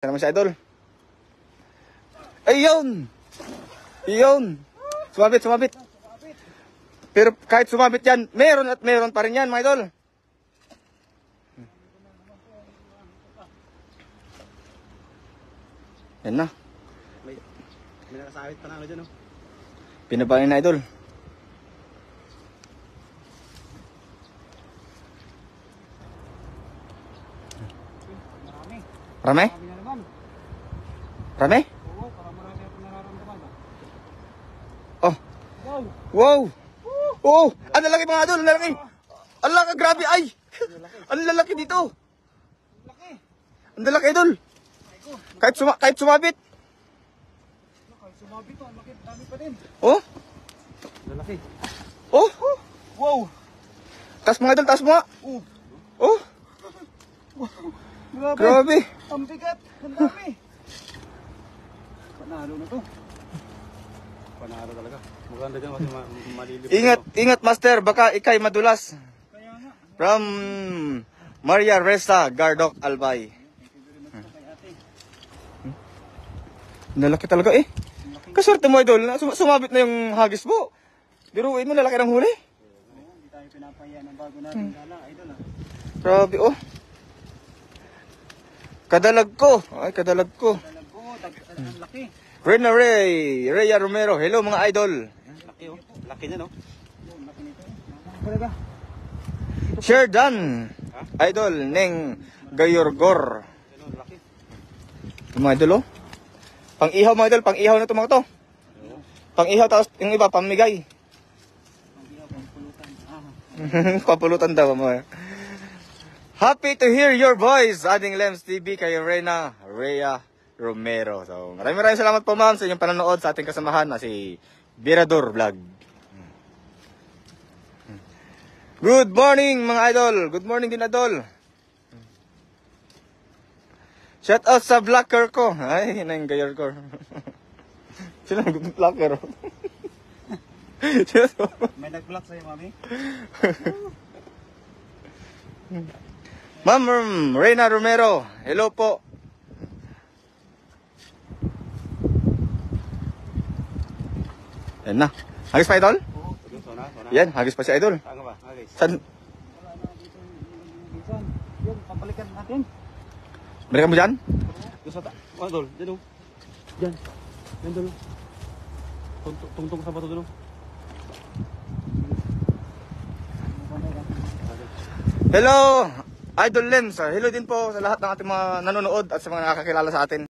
Naman si Idol. Ayun! Iyon! Sumabit, sumabit. Pero kahit sumabit yan, meron at meron pa rin yan, mga Idol. Yan na. May nakasawit pa na ako dyan, oh. Pinabahin na, Idol. Rame? Rame? Oo, para marami ako nararamdaman. Oh. Wow! Wow! Oh! Ang lalaki, mga Idol! Ang lalaki! Ang laki, grabe! Ay! Ang lalaki dito! Laki! Ang lalaki, Idol! Kahit sumabit! Kahit sumabit to, ang laki, dami pa din. Oh! Lalaki. Oh! Wow! Taas mga Idol, taas mo nga! Oh! Grabe! Grabe! Ang bigat! Ang dami! Panalo na to. Panalo talaga. Maganda dyan kasi malilip. Ingat, ingat, Master! Baka ikay madulas. Kaya nga. From Maria Ressa, Gardok, Albay. Kay ate. Nalaki talaga eh. Kaswerte mo, Idol. Sumabit na yung hagis mo. Biruin mo, lalaki ng huli. Oo, hindi tayo pinapahiya ng bago natin gala. Idol, ah. Grabe, oh. Kadalag ko. Ay, kadalag ko. Talago, ang laki. Rena Rhea Romero. Hello, mga Idol. Laki, oh. Laki niya, no? Ang laki nito. Talaga. Sherdan. Idol, Neng Gayorgor. Ano, laki. Yung mga Idol, oh. Pang-ihaw, mga Idol. Pang-ihaw na ito, mga to. Pang-ihaw, tapos yung iba, pamigay. Ang ihaw, ang pulutan. Papulutan daw, mga. Happy to hear your voice, Ading Lems TV kay Rena Rhea Romero. So, maraming salamat po, ma'am, sa inyong panonood sa ating kasamahan na si Virador Vlog. Good morning, mga Idol. Good morning din, Idol. Shout out sa blocker ko. Ay, yun ang gayor ko. Sino ang blocker? May nag-block sa'yo, mami? Ma'am Reyna Romero, hello po. Yan na. Hagis pa, Idol? Oo. Sona. Yan, hagis pa si Idol. Saan ka ba? Okay. Saan? Wala na dito yung minsan. Yun, papalikan natin. Balikan mo dyan? Doon sa Dol. Dito. Diyan. Yan, Dol. Tungtong sa bato, Dol. Hello, Idol Lems. Hello din po sa lahat ng ating mga nanonood at sa mga nakakilala sa atin.